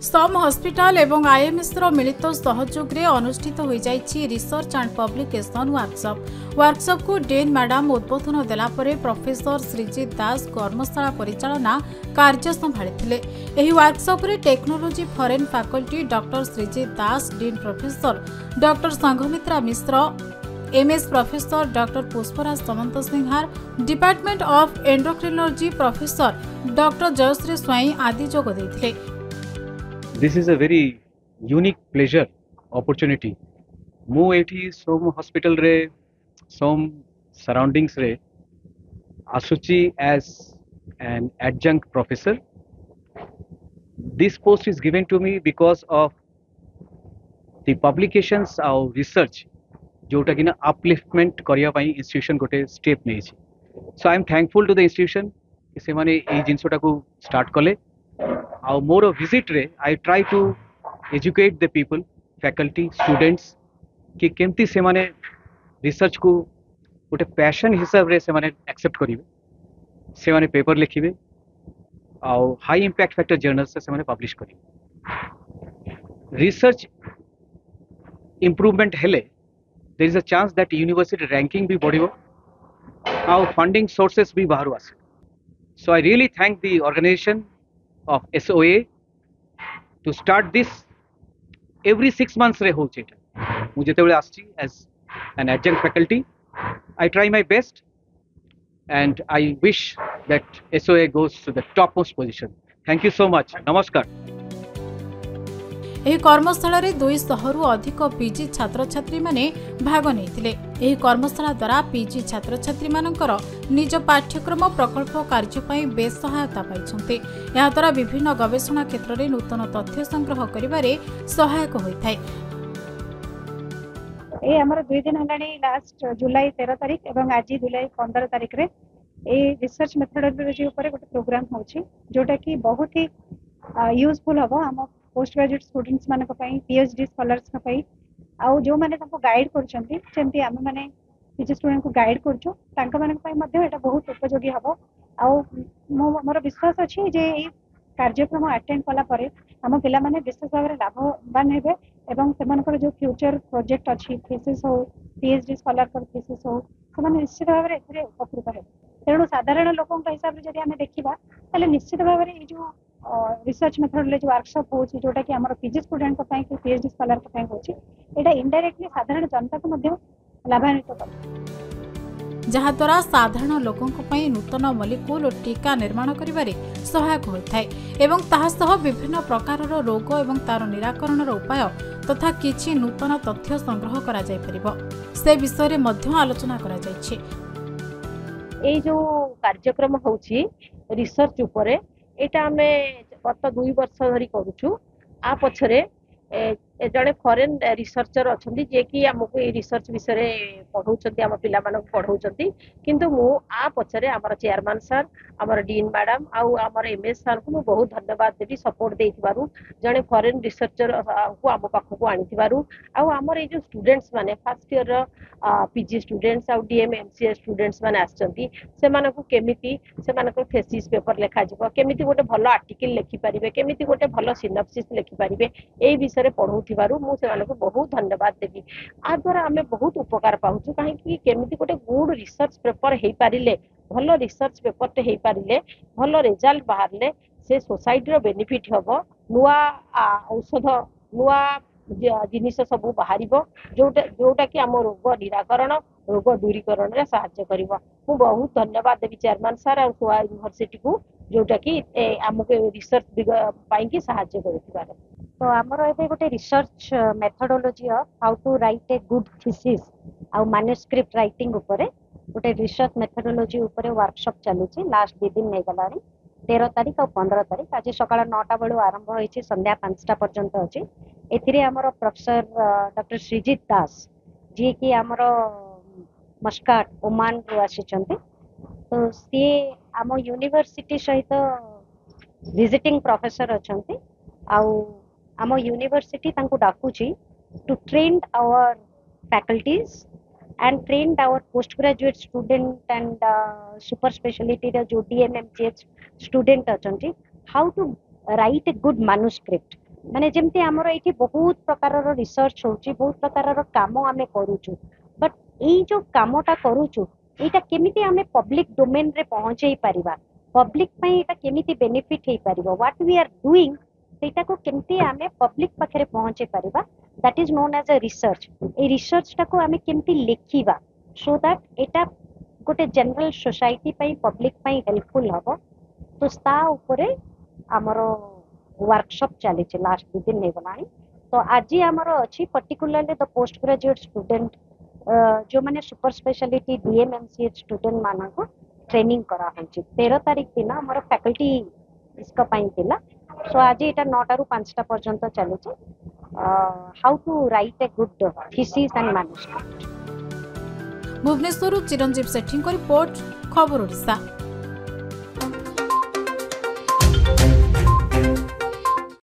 सम hospital एवं IMS मिलित सहयोग में अनुष्ठित हो जाइछि रिसर्च एंड पब्लिकेशन वर्कशॉप को डीन मैडम उद्बोधन देलापर प्रोफेसर श्रीजित दास कर्मशाला परिचालना कार्य संभाळिथिले। एही वर्कशॉप रे technology foreign faculty doctor Sreejit Das, dean professor doctor Sanghamitra Mishra, MS professor doctor Pushparaj Samant Singhar, department of endocrinology professor doctor Jayashree Swain आदि जोग दैथिले। This is a very unique pleasure opportunity. मु एठी सोम हॉस्पिटल रे सोम सराउंडिंग्स रे आसुची as an adjunct professor. This post is given to me because of the publications और research जोटा कि ना upliftment करिया पाई institution गोटे step नहीं छी. So I am thankful to the institution कि से माने ए जिंसोटा को start कले. और मोर विजिट रे I try to educate the people, faculty, students कि केमती से माने रिसर्च को गोटे पैशन हिसाब रे से माने एक्सेप्ट करिवे, से माने पेपर लिखिवे और हाई इंपैक्ट फैक्टर जर्नल्स से माने पब्लिश करिवे। रिसर्च इंप्रूवमेंट हेले there is a chance that university ranking भी बढ़िबो और फंडिंग सोर्सेस भी बाहर आसे। So I really thank the organisation of SOA to start this every 6 months रे होचे। मु जेतेबेले आछि as an adjunct faculty, I try my best and I wish that SOA goes to the topmost position. Thank you so much. नमस्कार। एही कर्मशाला रे 200 रु अधिक PG छात्र छात्री माने भाग नैथिले। एही कर्मशाला द्वारा पीजी छात्र छात्री मानकर निज पाठ्यक्रम प्रकल्प कार्य पई बेस सहायता पाइछन्ते। या द्वारा विभिन्न गवेषणा क्षेत्र रे नूतन तथ्य संग्रह करिबारे सहायक होइथाय। ए हमर 2 दिन हलाणी लास्ट जुलाई 13 तारिख एवं आज जुलाई 15 तारिख रे ए रिसर्च मेथोडोलॉजी ऊपर गोटे प्रोग्राम होछि जोटा कि बहुत ही यूजफुल हबो हम पोस्ट ग्रेजुएट स्टूडेंट्स मान पीएचडी स्कॉलर्स आउ जो मैंने गाइड करमती आम मैंने पीजी स्टूडेंट को गाइड कर बहुत उपयोगी हम आउ मोर विश्वास अच्छी जे कार्यक्रम अटेंड कलापर आम पिला माने विशेष भाव में लाभवान हेबे एवं से जो फ्यूचर प्रोजेक्ट अच्छी थीसिस हो पीएचडी स्कॉलर थीसिस हो से निश्चित भाव में उपकृत हे। तेणु साधारण लोकों हिसाब से जब आम देखा निश्चित भाव में जो रिसर्च मेथोडोलॉजी वर्कशॉप होची जोटा कि हमर पीजी स्टूडेंट को पई कि पीएचडी स्कॉलर को पई होची एटा इनडायरेक्टली साधारण जनता को मध्य लाभान्वित कर जहा द्वारा साधारण लोकों को पई नूतन मॉलिक्यूल और टीका निर्माण करिबारे सहायक होइथाय एवं ताहा सह विभिन्न प्रकारर रोग एवं तार निराकरणर उपाय तथा किछि नूतन तथ्य संग्रह करा जाय परिबो से विषय रे मध्य आलोचना करा जायछि। ए जो कार्यक्रम होची रिसर्च ऊपर एटा हमें गत 2 वर्ष धरी करूछु। आ पछरे जड़े फॉरेन रिसर्चर अच्छा जे कि आमको ये रिसर्च विषय पढ़ाऊँ आम पिला पढ़ाऊँ किंतु मु आ पछरे आमर चेयरमैन सर आमर डीन मैडम आमर एमएस सर को मु बहुत धन्यवाद देवी सपोर्ट देइथिबारु जड़े फॉरेन रिसर्चर को आम पाखक आनिथिबारु आमर ये जो स्टूडेंट्स माने फर्स्ट ईयर पीजी स्टूडेंट्स आउ डीएम एमसीए स्टूडेंट्स माने आछंती से मानको केमिति से मानको थेसिस पेपर लेखा जिवो केमिति गोटे भलो आर्टिकल लेखि परिबे केमिति गोटे भलो सिनॉप्सिस लेखि परिबे एई विषय रे पढौथिबारु मु से मानको बहुत धन्यवाद देबी। आ द्वारा हमें बहुत उपकार पाउछु काहे कि केमिति गोटे गुड रिसर्च पेपर हेई पारिले भलो रिसर्च पेपर ते हेई पारिले भलो रिजल्ट बाहरले से सोसाइटी रो बेनिफिट हबो नुआ औषध नुआ जिनिस सब बाहरिबो जोटा कि आम रोग निराकरण रोग दूरीकरण रे सहायता करिवो। मु बहुत धन्यवाद देबी चेयरमैन सर और सोआ यूनिवर्सिटी को जोटा कि आमको रिसर्च पाई कि सहायता करथिबारे। तो आमर ए गोटे research methodology of how to write a good thesis आउ मैन्युस्क्रिप्ट राइटिंग ऊपर गोटे रिसर्च मेथोडोलॉजी ऊपर वर्कशॉप चलुची लास्ट 2 दिन नहीं गलानी 13 तारिख और 15 तारिख आज सकाळ 9टा बेलू आरंभ होईची संध्या 5टा पर्यंत अछि। एथिरे हमर प्रोफेसर डॉक्टर श्रीजित दास जी कि हमर मस्काट ओमान रो आसीचंती तो सी आम यूनिवर्सिटी सहित विजिटिंग प्रोफेसर अछंती आउ आम यूनिवर्सिटी तांको डाकुची to train our faculties and trained our postgraduate student and super specialty जो DMMGH student अछंती how to write a good manuscript माने जेमती हमर एठी बहुत प्रकार रिसर्च होची बहुत प्रकार काम आमे करूछु बट एई जो कामटा करूछु एटा केमिति आमे पब्लिक डोमेन रे पहुंचै परिबा पब्लिक पई एटा केमिति बेनिफिट हे परिबो व्हाट वी आर डूइंग सेटा को केमिति आमे पब्लिक पाखरे पहुंचै परिबा that is known as a research a research टा को आमे केमिति लेखिबा सो दैट एटा गोटे जनरल सोसाइटी पई पब्लिक पई हेल्पफुल हबो तो ता ऊपर हमरो वर्कशॉप चली लास्ट 2 दिन नहीं गलानी तो आज हमर अच्छी particularly the post graduate student जो माने सुपर स्पेशलिटी डीएमएमसीएच स्टूडेंट मान को ट्रेनिंग करा होची 13 तारिख दिन हमर फैकल्टी इसका पाइन थिला सो आज एटा 9 टा रु 5 टा पर्यंत चली how to write a good thesis and management Bhubaneswar Chiranjeev Sethi को रिपोर्ट खबर ओडिशा।